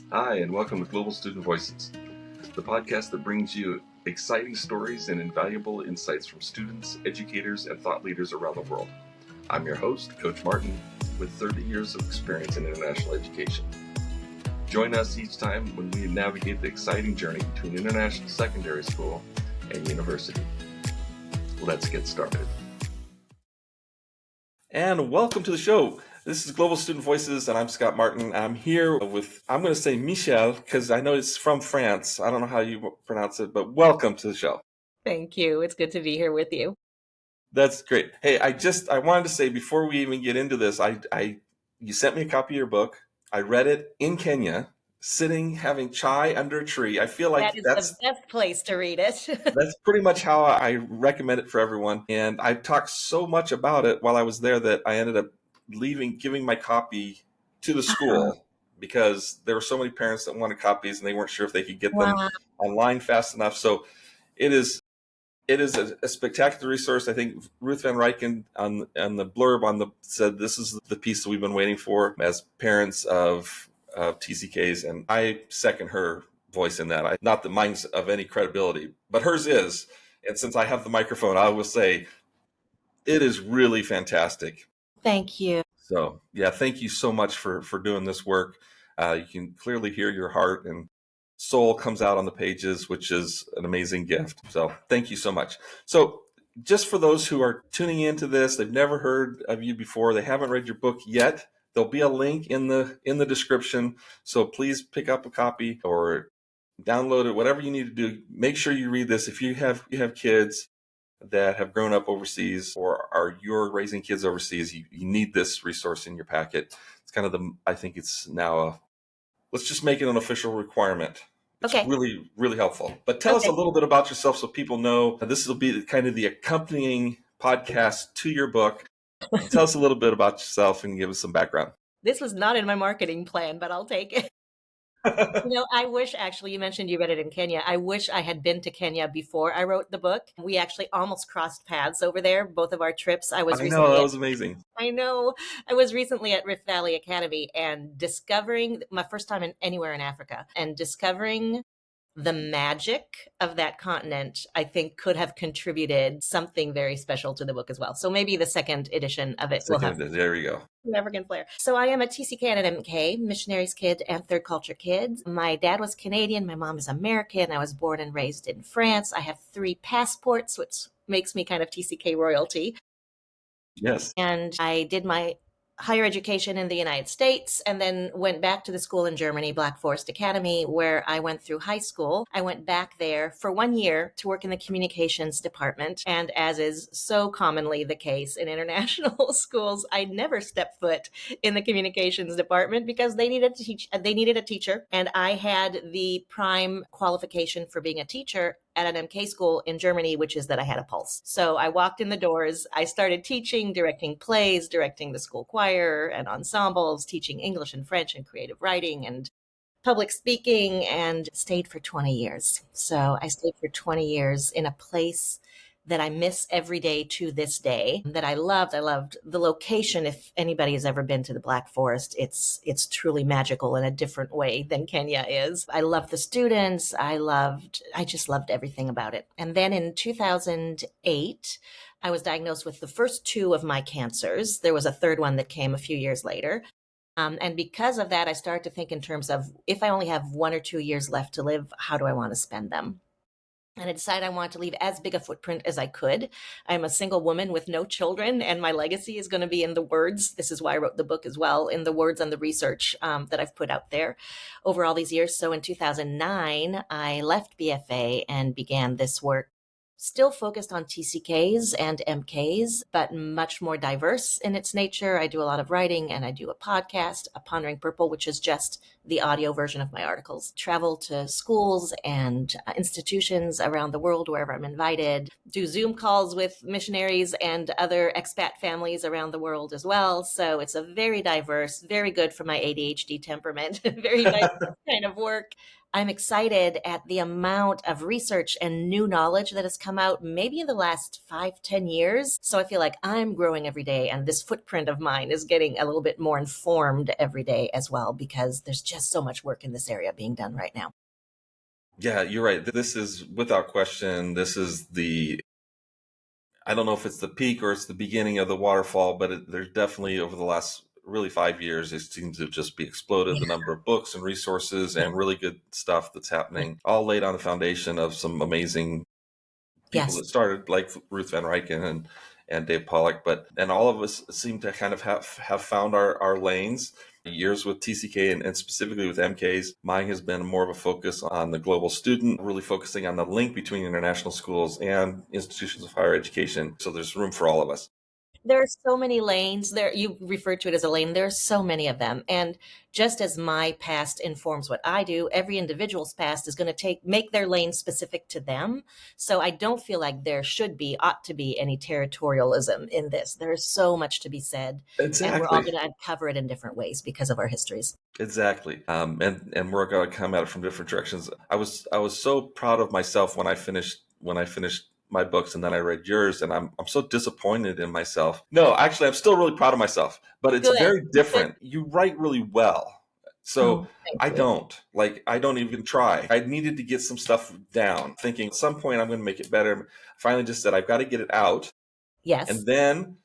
Hi, and welcome to Global Student Voices, the podcast that brings you exciting stories and invaluable insights from students, educators, and thought leaders around the world. I'm your host, Coach Martin, with 30 years of experience in international education. Join us each time when we navigate the exciting journey between international secondary school and university. Let's get started. And welcome to the show. This is Global Student Voices, and I'm Scott Martin. I'm here with, I'm going to say Michele, because I know it's from France. I don't know how you pronounce it, but welcome to the show. Thank you. It's good to be here with you. That's great. Hey, I wanted to say before we even get into this, you sent me a copy of your book. I read it in Kenya, sitting having chai under a tree. I feel like that's the best place to read it. That's pretty much how I recommend it for everyone. And I talked so much about it while I was there that I ended up giving my copy to the school because there were so many parents that wanted copies and they weren't sure if they could get them online fast enough. So it is a spectacular resource. I think Ruth Van Ryken on the blurb said this is the piece that we've been waiting for as parents of TCKs, and I second her voice in that. Not that mine's of any credibility, but hers is. And since I have the microphone, I will say it is really fantastic. Thank you. So yeah, thank you so much for doing this work. You can clearly hear your heart and soul comes out on the pages, which is an amazing gift. So thank you so much. So just for those who are tuning into this, they've never heard of you before, they haven't read your book yet, there'll be a link in the description. So please pick up a copy or download it, whatever you need to do. Make sure you read this. If you have kids that have grown up overseas or you're raising kids overseas, you need this resource in your packet. It's kind of I think it's now let's just make it an official requirement. It's really, really helpful. But tell us a little bit about yourself so people know. This will be kind of the accompanying podcast to your book. Tell us a little bit about yourself and give us some background. This was not in my marketing plan, but I'll take it. I wish, actually, you mentioned you read it in Kenya. I wish I had been to Kenya before I wrote the book. We actually almost crossed paths over there, both of our trips. I know, that was amazing. I know. I was recently at Rift Valley Academy and discovering my first time anywhere in Africa and discovering the magic of that continent, I think could have contributed something very special to the book as well. So maybe the second edition of it will have. There we go. African flair. So I am a TCK and MK, Missionaries Kid and Third Culture Kids. My dad was Canadian. My mom is American. I was born and raised in France. I have 3 passports, which makes me kind of TCK royalty. Yes. And I did my higher education in the United States and then went back to the school in Germany, Black Forest Academy, where I went through high school. I went back there for 1 year to work in the communications department. And as is so commonly the case in international schools, I never stepped foot in the communications department because they needed a teacher. And I had the prime qualification for being a teacher at an MK school in Germany, which is that I had a pulse. So I walked in the doors, I started teaching, directing plays, directing the school choir and ensembles, teaching English and French and creative writing and public speaking, and stayed for 20 years. So I stayed for 20 years in a place that I miss every day to this day, that I loved. I loved the location. If anybody has ever been to the Black Forest, it's truly magical in a different way than Kenya is. I loved the students. I just loved everything about it. And then in 2008, I was diagnosed with the first 2 of my cancers. There was a third one that came a few years later. And because of that, I started to think in terms of, if I only have 1 or 2 years left to live, how do I want to spend them? And I decided I wanted to leave as big a footprint as I could. I'm a single woman with no children, and my legacy is going to be in the words. This is why I wrote the book as well, in the words and the research that I've put out there over all these years. So in 2009, I left BFA and began this work, still focused on TCKs and MKs, but much more diverse in its nature. I do a lot of writing and I do a podcast, A Pondering Purple, which is just the audio version of my articles. Travel to schools and institutions around the world wherever I'm invited. Do Zoom calls with missionaries and other expat families around the world as well. So it's a very diverse, very good for my ADHD temperament, very diverse kind of work. I'm excited at the amount of research and new knowledge that has come out maybe in the last 5, 10 years. So I feel like I'm growing every day, and this footprint of mine is getting a little bit more informed every day as well, because there's just so much work in this area being done right now. Yeah, you're right. This is without question, this is I don't know if it's the peak or it's the beginning of the waterfall, but there's definitely over the last really 5 years, it seems to just be exploded. The number of books and resources and really good stuff that's happening, all laid on the foundation of some amazing people Yes. that started, like Ruth Van Ryken and Dave Pollock. And all of us seem to kind of have found our lanes. Years with TCK and specifically with MKs, mine has been more of a focus on the global student, really focusing on the link between international schools and institutions of higher education. So there's room for all of us. There are so many lanes there. You refer to it as a lane. There are so many of them. And just as my past informs what I do, every individual's past is going to make their lane specific to them. So I don't feel like there ought to be any territorialism in this. There is so much to be said, and we're all Exactly. going to uncover it in different ways because of our histories. Exactly. And we're going to come at it from different directions. I was so proud of myself when I finished my books and then I read yours, and I'm so disappointed in myself. No, actually I'm still really proud of myself, but it's Good. very different. You write really well. So Oh, thank I you. don't. Like, I don't even try. I needed to get some stuff down, thinking at some point I'm going to make it better. Finally just said I've got to get it out, Yes. and then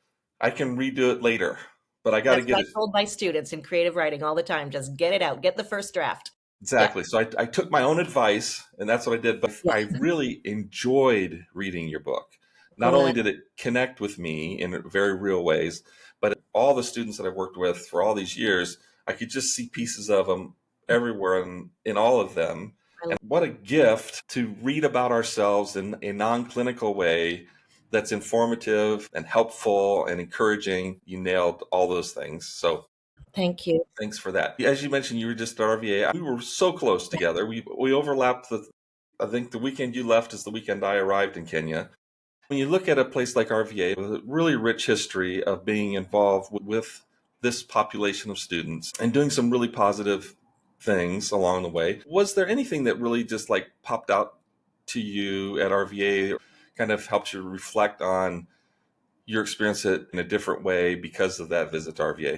I can redo it later. But I got to That's get what I it. told my students in creative writing all the time. Just get it out, get the first draft. Yeah. Exactly. So I took my own advice, and that's what I did. But Yeah. I really enjoyed reading your book. Not only Good. did it connect with me in very real ways, but all the students that I've worked with for all these years, I could just see pieces of them everywhere in all of them. I And what a gift to read about ourselves in a non-clinical way that's informative and helpful and encouraging. You nailed all those things. So Thank you. thanks for that. As you mentioned, you were just at RVA. We were so close together. We overlapped. I think the weekend you left is the weekend I arrived in Kenya. When you look at a place like RVA with a really rich history of being involved with this population of students and doing some really positive things along the way, was there anything that really just like popped out to you at RVA, kind of helped you reflect on your experience in a different way because of that visit to RVA?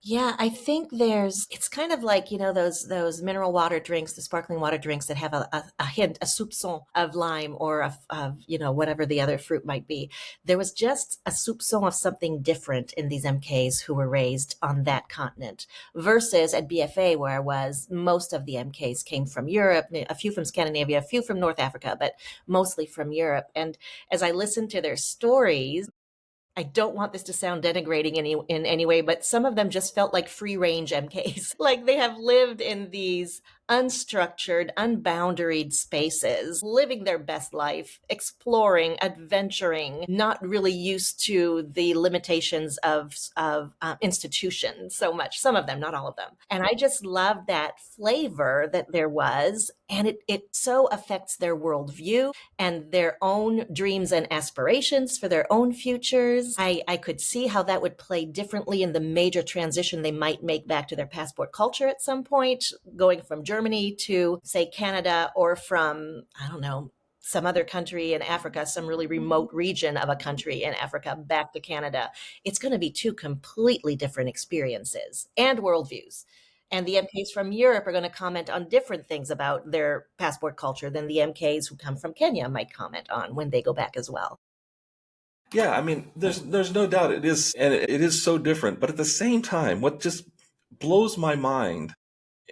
Yeah, I think it's kind of like, those mineral water drinks, the sparkling water drinks that have a hint, a soupçon of lime or whatever the other fruit might be. There was just a soupçon of something different in these MKs who were raised on that continent versus at BFA where I was, most of the MKs came from Europe, a few from Scandinavia, a few from North Africa, but mostly from Europe. And as I listened to their stories, I don't want this to sound denigrating in any way, but some of them just felt like free range MKs. Like they have lived in these unstructured, unboundaried spaces, living their best life, exploring, adventuring, not really used to the limitations of institutions so much. Some of them, not all of them. And I just love that flavor that there was. And it so affects their worldview and their own dreams and aspirations for their own futures. I could see how that would play differently in the major transition they might make back to their passport culture at some point, going from Germany to, say, Canada, or from, I don't know, some other country in Africa, some really remote region of a country in Africa back to Canada. It's going to be two completely different experiences and worldviews. And the MKs from Europe are going to comment on different things about their passport culture than the MKs who come from Kenya might comment on when they go back as well. Yeah, I mean, there's no doubt it is, and it is so different. But at the same time, what just blows my mind,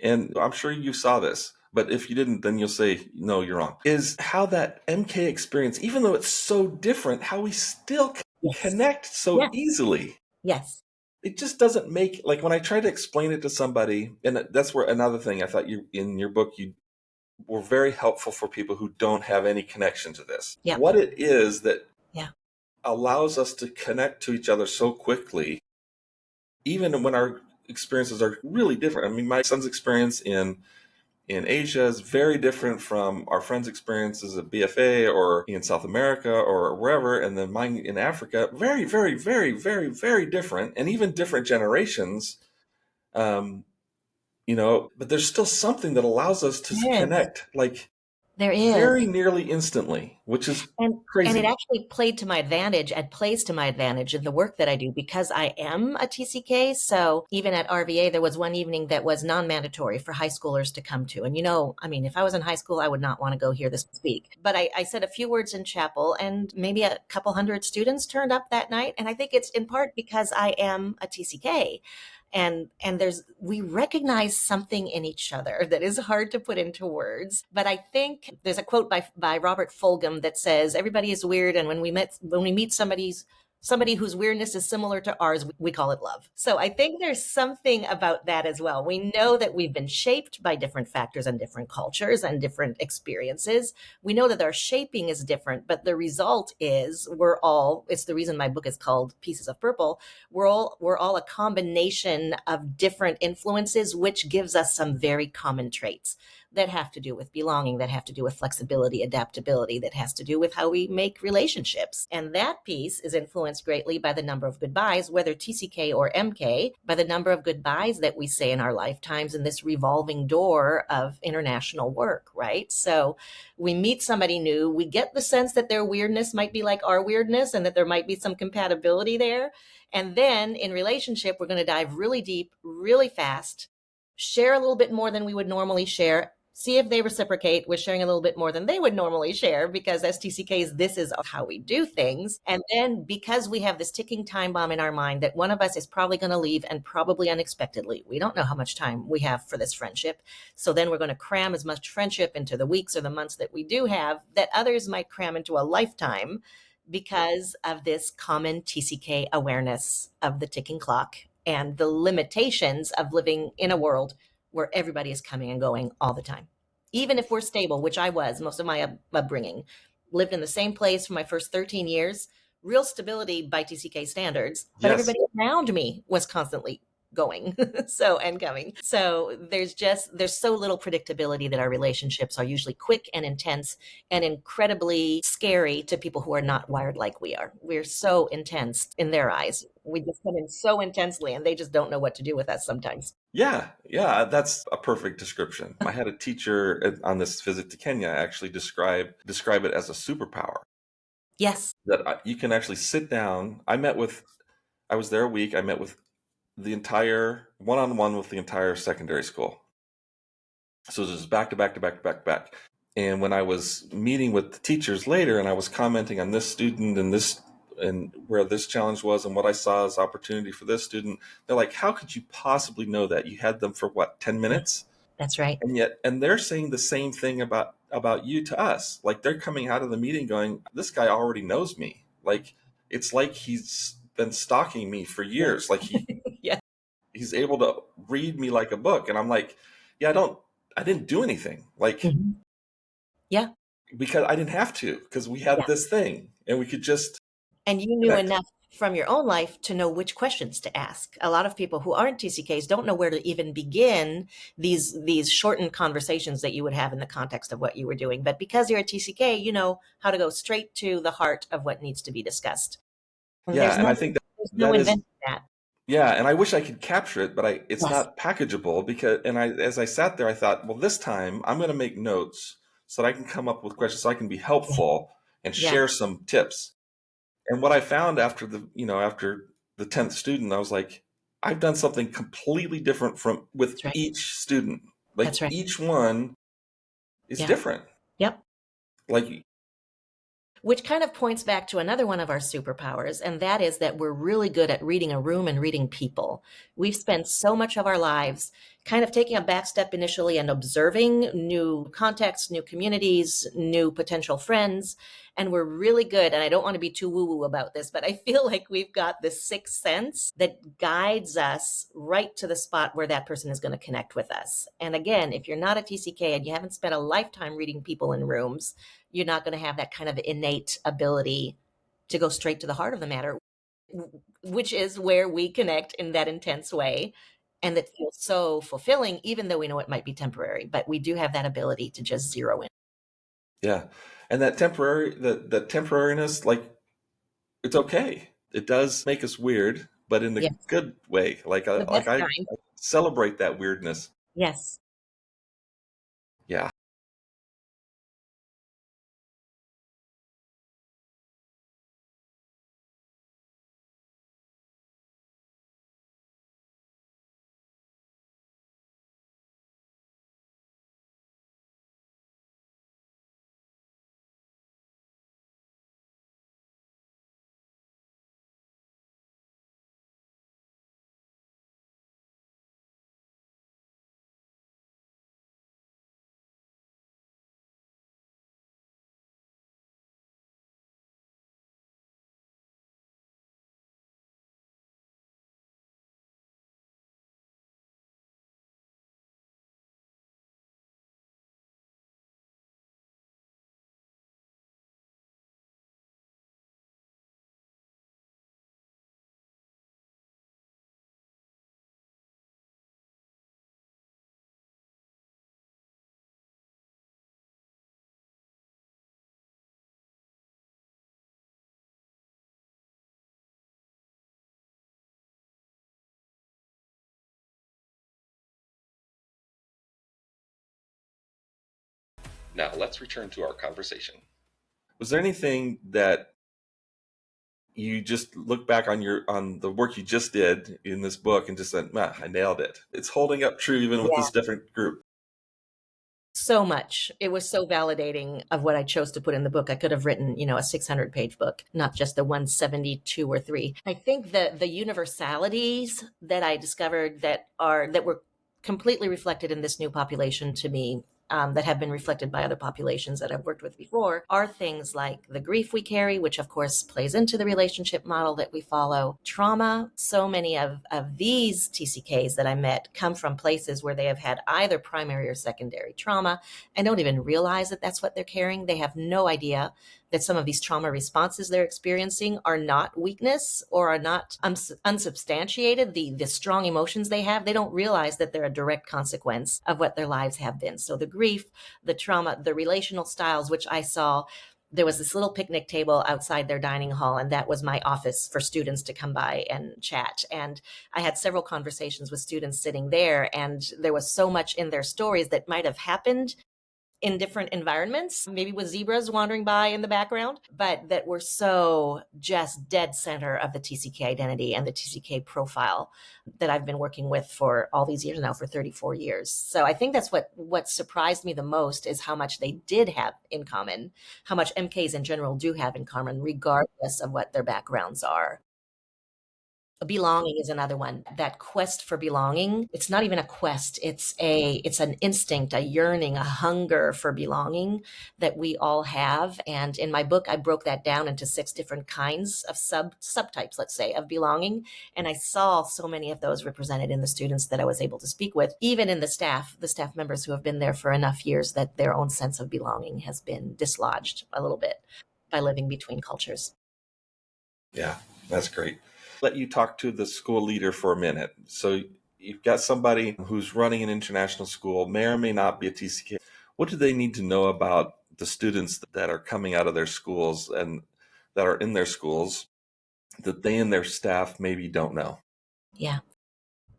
and I'm sure you saw this, but if you didn't, then you'll say, no, you're wrong, is how that MK experience, even though it's so different, how we still Yes. connect so Yes. easily. Yes. It just doesn't make, like, when I try to explain it to somebody, and that's where another thing I thought you, in your book, you were very helpful for people who don't have any connection to this. Yeah. What it is that Yeah. allows us to connect to each other so quickly, even when our experiences are really different. I mean, my son's experience in Asia is very different from our friends' experiences at BFA or in South America or wherever, and then mine in Africa, very, very, very, very, very different, and even different generations. Um, but there's still something that allows us to Yes, connect like there very is. nearly instantly, which is And it crazy. actually played to my advantage and plays to my advantage in the work that I do because I am a TCK. So even at RVA, there was one evening that was non-mandatory for high schoolers to come to. And I mean, if I was in high school, I would not want to go hear this speak. But I said a few words in chapel, and maybe a couple hundred students turned up that night. And I think it's in part because I am a TCK, and we recognize something in each other that is hard to put into words. But I think there's a quote by Robert Fulghum that says everybody is weird, and when we meet somebody whose weirdness is similar to ours, we call it love. So I think there's something about that as well. We know that we've been shaped by different factors and different cultures and different experiences. We know that our shaping is different, but the result is it's the reason my book is called Pieces of Purple. We're all a combination of different influences, which gives us some very common traits that have to do with belonging, that have to do with flexibility, adaptability, that has to do with how we make relationships. And that piece is influenced greatly by the number of goodbyes, whether TCK or MK, by the number of goodbyes that we say in our lifetimes in this revolving door of international work, right? So we meet somebody new, we get the sense that their weirdness might be like our weirdness and that there might be some compatibility there. And then in relationship, we're going to dive really deep, really fast, share a little bit more than we would normally share, see if they reciprocate with sharing a little bit more than they would normally share, because as TCKs, this is how we do things. And then because we have this ticking time bomb in our mind that one of us is probably going to leave, and probably unexpectedly, we don't know how much time we have for this friendship. So then we're going to cram as much friendship into the weeks or the months that we do have that others might cram into a lifetime because of this common TCK awareness of the ticking clock and the limitations of living in a world where everybody is coming and going all the time. Even if we're stable, which I was most of my upbringing, lived in the same place for my first 13 years, real stability by TCK standards, but Yes. everybody around me was constantly going and coming. So there's so little predictability that our relationships are usually quick and intense and incredibly scary to people who are not wired like we are. We're so intense in their eyes. We just come in so intensely and they just don't know what to do with us sometimes. Yeah, that's a perfect description. I had a teacher on this visit to Kenya actually describe it as a superpower Yes. that you can actually sit down. I was there a week. I met with the entire one-on-one with the entire secondary school. So it was back to back to back to back to back. And when I was meeting with the teachers later and I was commenting on this student and where this challenge was and what I saw as opportunity for this student, they're like, how could you possibly know that? You had them for what, 10 minutes? That's right. And they're saying the same thing about you to us. Like they're coming out of the meeting going, this guy already knows me. Like it's like he's been stalking me for years. Like Yeah. he's able to read me like a book. And I'm like, yeah, I didn't do anything. Like Mhm. Yeah. because I didn't have to, because we had Yeah. this thing and we could just And you knew connect. enough from your own life to know which questions to ask. A lot of people who aren't TCKs don't know where to even begin these shortened conversations that you would have in the context of what you were doing. But because you're a TCK, you know how to go straight to the heart of what needs to be discussed. And Yeah. And I think there's no that is, inventing that. yeah. And I wish I could capture it, but it's Yes. not packageable as I sat there, I thought, well, this time I'm going to make notes so that I can come up with questions so I can be Yeah. helpful and Yeah. share some tips. And what I found after the 10th student, I was like, I've done something completely different with That's right. each student. Like That's right. each one is Yeah. different. Yep. Like, Which kind of points back to another one of our superpowers, and that is that we're really good at reading a room and reading people. We've spent so much of our lives kind of taking a back step initially and observing new contexts, new communities, new potential friends. And we're really good, and I don't want to be too woo-woo about this, but I feel like we've got this sixth sense that guides us right to the spot where that person is going to connect with us. And again, if you're not a TCK and you haven't spent a lifetime reading people in rooms, you're not going to have that kind of innate ability to go straight to the heart of the matter, which is where we connect in that intense way. And that feels so fulfilling, even though we know it might be temporary, but we do have that ability to just zero in. yeah. And that temporariness, like it's okay. It does make us weird, but in the Yes, good way. the Like best I kind. celebrate that weirdness. Yes. Yeah. Now let's return to our conversation. Was there anything that you just look back on the work you just did in this book and just said, "Man, I nailed it. It's holding up true even with this different group." So much. It was so validating of what I chose to put in the book. I could have written, a 600-page book, not just the 172 or 3. I think the universalities that I discovered that were completely reflected in this new population to me, that have been reflected by other populations that I've worked with before, are things like the grief we carry, which of course plays into the relationship model that we follow, trauma. So many of these TCKs that I met come from places where they have had either primary or secondary trauma and don't even realize that that's what they're carrying. They have no idea that some of these trauma responses they're experiencing are not weakness or are not unsubstantiated. The strong emotions they have, they don't realize that they're a direct consequence of what their lives have been. So the grief, the trauma, the relational styles, which I saw, there was this little picnic table outside their dining hall, and that was my office for students to come by and chat. And I had several conversations with students sitting there, and there was so much in their stories that might have happened in different environments, maybe with zebras wandering by in the background, but that were so just dead center of the TCK identity and the TCK profile that I've been working with for all these years now, for 34 years. So I think that's what surprised me the most, is how much they did have in common, how much MKs in general do have in common, regardless of what their backgrounds are. Belonging is another one. That quest for belonging, it's not even a quest, it's an instinct, a yearning, a hunger for belonging that we all have. And in my book I broke that down into 6 different kinds of subtypes, let's say, of belonging, and I saw so many of those represented in the students that I was able to speak with, even in the staff members who have been there for enough years that their own sense of belonging has been dislodged a little bit by living between cultures. Yeah, that's great. Let you talk to the school leader for a minute. So you've got somebody who's running an international school, may or may not be a TCK. What do they need to know about the students that are coming out of their schools and that are in their schools that they and their staff maybe don't know? Yeah.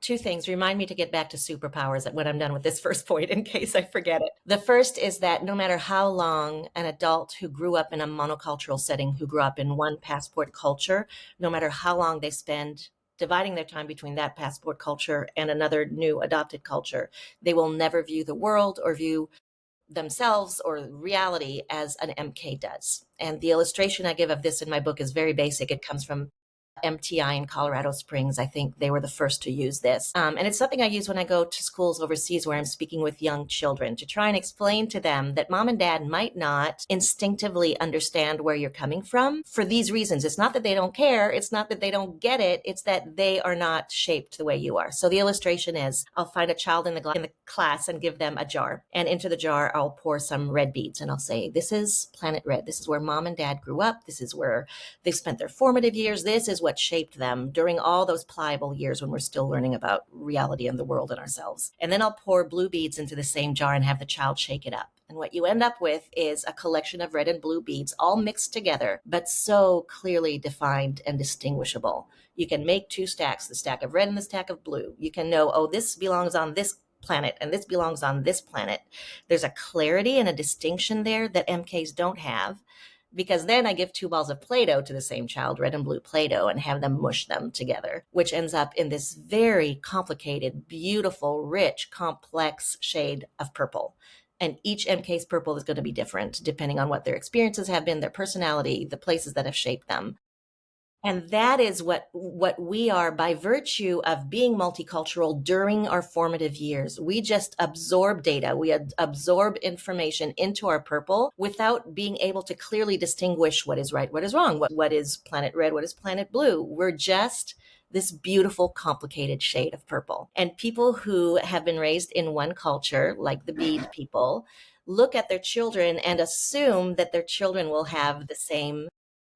2 things. Remind me to get back to superpowers when I'm done with this first point in case I forget it. The first is that no matter how long an adult who grew up in a monocultural setting, who grew up in one passport culture, no matter how long they spend dividing their time between that passport culture and another new adopted culture, they will never view the world or view themselves or reality as an MK does. And the illustration I give of this in my book is very basic. It comes from MTI in Colorado Springs. I think they were the first to use this. And it's something I use when I go to schools overseas where I'm speaking with young children, to try and explain to them that mom and dad might not instinctively understand where you're coming from for these reasons. It's not that they don't care. It's not that they don't get it. It's that they are not shaped the way you are. So the illustration is, I'll find a child in the class and give them a jar. And into the jar, I'll pour some red beads. And I'll say, this is planet red. This is where mom and dad grew up. This is where they've spent their formative years. This is what shaped them during all those pliable years when we're still learning about reality and the world and ourselves. And then I'll pour blue beads into the same jar and have the child shake it up. And what you end up with is a collection of red and blue beads all mixed together, but so clearly defined and distinguishable. You can make 2 stacks, the stack of red and the stack of blue. You can know, oh, this belongs on this planet and this belongs on this planet. There's a clarity and a distinction there that MKs don't have, because then I give 2 balls of Play-Doh to the same child, red and blue Play-Doh, and have them mush them together, which ends up in this very complicated, beautiful, rich, complex shade of purple. And each MK's purple is going to be different depending on what their experiences have been, their personality, the places that have shaped them. And that is what we are by virtue of being multicultural during our formative years. We just absorb data, we absorb information into our purple without being able to clearly distinguish what is right, what is wrong, what is planet red, what is planet blue. We're just this beautiful, complicated shade of purple. And people who have been raised in one culture, like the bead people, look at their children and assume that their children will have the same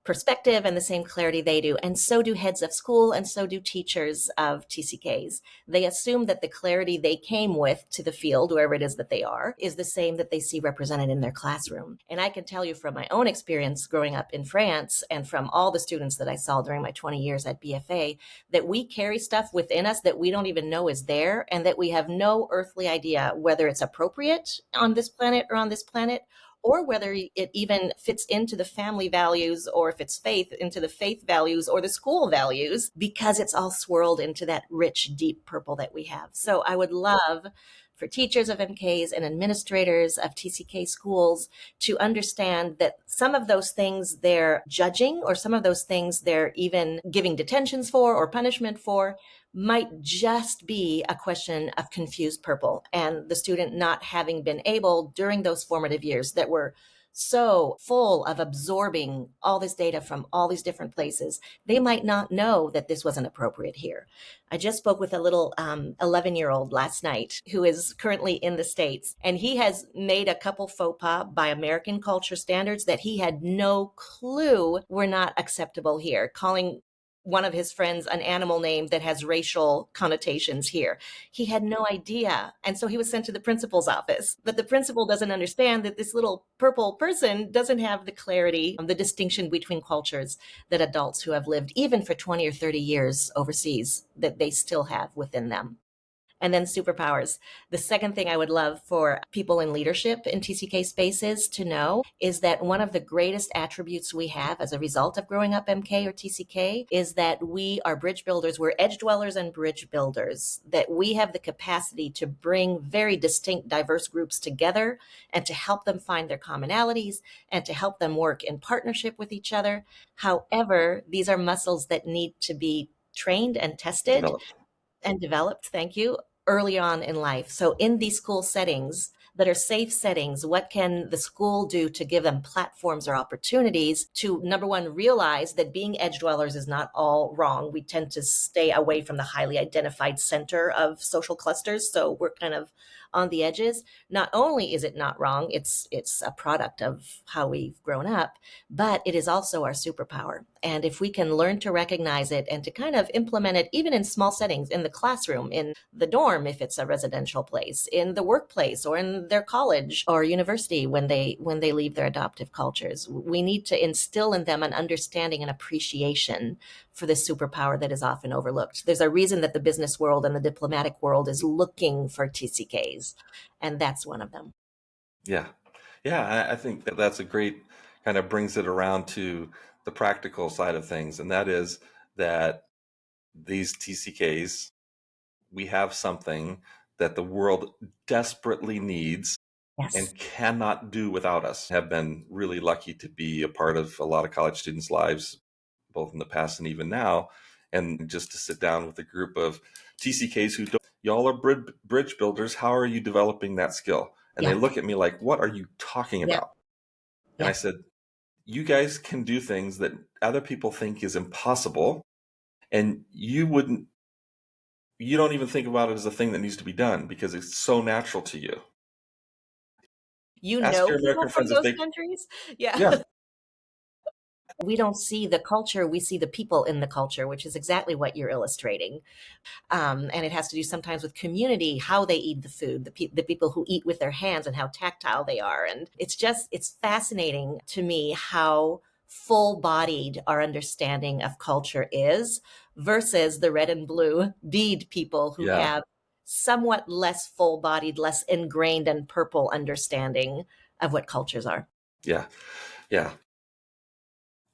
perspective and the same clarity they do. And so do heads of school, and so do teachers of TCKs. They assume that the clarity they came with to the field, wherever it is that they are, is the same that they see represented in their classroom. And I can tell you from my own experience growing up in France and from all the students that I saw during my 20 years at BFA, that we carry stuff within us that we don't even know is there, and that we have no earthly idea whether it's appropriate on this planet or on this planet, or whether it even fits into the family values, or if it's faith, into the faith values or the school values, because it's all swirled into that rich, deep purple that we have. So I would love for teachers of MKs and administrators of TCK schools to understand that some of those things they're judging, or some of those things they're even giving detentions for or punishment for, might just be a question of confused purple, and the student not having been able during those formative years that were so full of absorbing all this data from all these different places, they might not know that this wasn't appropriate here. I just spoke with a little 11-year-old last night who is currently in the States, and he has made a couple faux pas by American culture standards that he had no clue were not acceptable here, calling one of his friends an animal name that has racial connotations here. He had no idea. And so he was sent to the principal's office. But the principal doesn't understand that this little purple person doesn't have the clarity, the distinction between cultures that adults who have lived even for 20 or 30 years overseas, that they still have within them. And then superpowers. The second thing I would love for people in leadership in TCK spaces to know is that one of the greatest attributes we have as a result of growing up MK or TCK is that we are bridge builders. We're edge dwellers and bridge builders, that we have the capacity to bring very distinct, diverse groups together and to help them find their commonalities and to help them work in partnership with each other. However, these are muscles that need to be trained and tested Developed. and developed, thank you, early on in life. So in these school settings that are safe settings, what can the school do to give them platforms or opportunities to, number one, realize that being edge dwellers is not all wrong. We tend to stay away from the highly identified center of social clusters, so we're kind of on the edges. Not only is it not wrong, it's a product of how we've grown up, but it is also our superpower. And if we can learn to recognize it and to kind of implement it, even in small settings, in the classroom, in the dorm, if it's a residential place, in the workplace, or in their college or university when they leave their adoptive cultures, we need to instill in them an understanding and appreciation for this superpower that is often overlooked. There's a reason that the business world and the diplomatic world is looking for TCKs, and that's one of them. Yeah. Yeah. I think that that's a great kind of brings it around to the practical side of things. And that is that these TCKs, we have something that the world desperately needs Yes. and cannot do without us. Have been really lucky to be a part of a lot of college students' lives, both in the past and even now. And just to sit down with a group of TCKs who don't, y'all are bridge builders. How are you developing that skill? And they Yeah. look at me like, what are you talking Yeah. about? And I Yeah. said, you guys can do things that other people think is impossible. And you don't even think about it as a thing that needs to be done because it's so natural to you. You Ask know your people American from friends if those they, countries? Yeah. yeah, We don't see the culture, we see the people in the culture, which is exactly what you're illustrating. And it has to do sometimes with community, how they eat the food, the people who eat with their hands and how tactile they are. And it's fascinating to me how full bodied our understanding of culture is versus the red and blue bead people who yeah, have somewhat less full-bodied, less ingrained and purple understanding of what cultures are. Yeah. Yeah.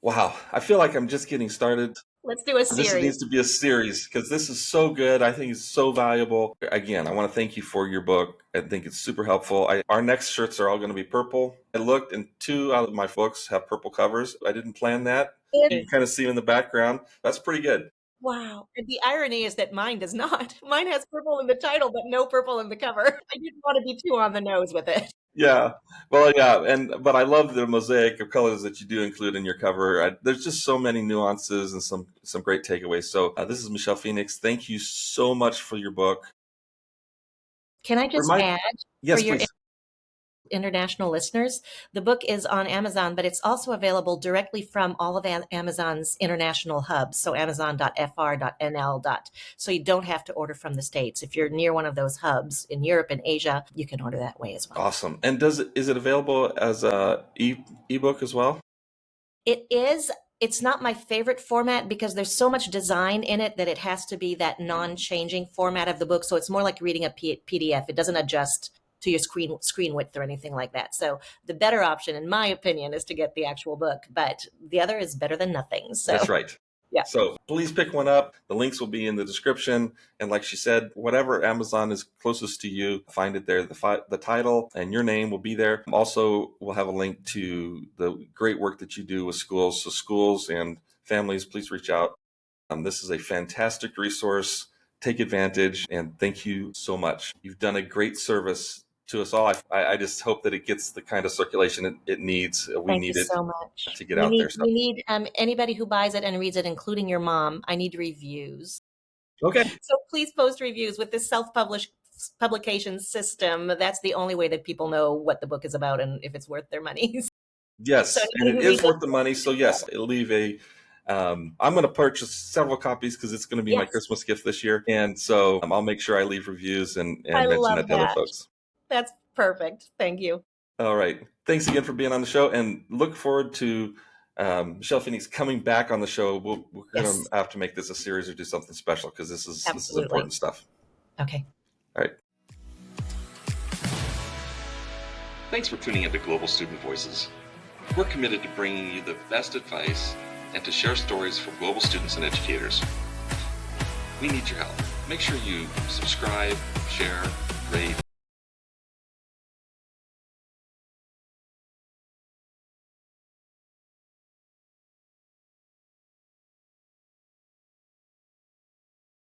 Wow. I feel like I'm just getting started. Let's do a This series. needs to be a series because this is so good. I think it's so valuable. Again, I want to thank you for your book. I think it's super helpful. Our next shirts are all going to be purple. I looked, and 2 out of my books have purple covers. I didn't plan that. You can kind of see them in the background. That's pretty good. Wow. And the irony is that mine does not. Mine has purple in the title, but no purple in the cover. I didn't want to be too on the nose with it. Yeah. Well, yeah. But I love the mosaic of colors that you do include in your cover. There's just so many nuances and some great takeaways. So this is Michéle Phoenix. Thank you so much for your book. Can I just add Yes, for your please. international listeners, the book is on Amazon, but it's also available directly from all of Amazon's international hubs. So amazon.fr.nl. So you don't have to order from the States. If you're near one of those hubs in Europe and Asia, you can order that way as well. Awesome. And is it available as a ebook as well? It is. It's not my favorite format because there's so much design in it that it has to be that non-changing format of the book. So it's more like reading a PDF. It doesn't adjust to your screen width or anything like that. So the better option, in my opinion, is to get the actual book, but the other is better than nothing. So that's right. Yeah. So please pick one up. The links will be in the description. And like she said, whatever Amazon is closest to you, find it there. The title and your name will be there. Also, we'll have a link to the great work that you do with schools. So schools and families, please reach out. This is a fantastic resource. Take advantage. And thank you so much. You've done a great service to us all. I just hope that it gets the kind of circulation it needs. We Thank need you it so much. to get out there. So. We need anybody who buys it and reads it, including your mom. I need reviews. Okay. So please post reviews with this self-published publication system. That's the only way that people know what the book is about and if it's worth their money. Yes, and it is worth the money. So yes, it'll leave a. I'm going to purchase several copies because it's going to be my Christmas gift this year, and so I'll make sure I leave reviews and mention that to other folks. That's perfect. Thank you. All right. Thanks again for being on the show, and look forward to Michéle Phoenix coming back on the show. We're going to have to make this a series or do something special because this is important stuff. Okay. All right. Thanks for tuning into Global Student Voices. We're committed to bringing you the best advice and to share stories for global students and educators. We need your help. Make sure you subscribe, share, rate,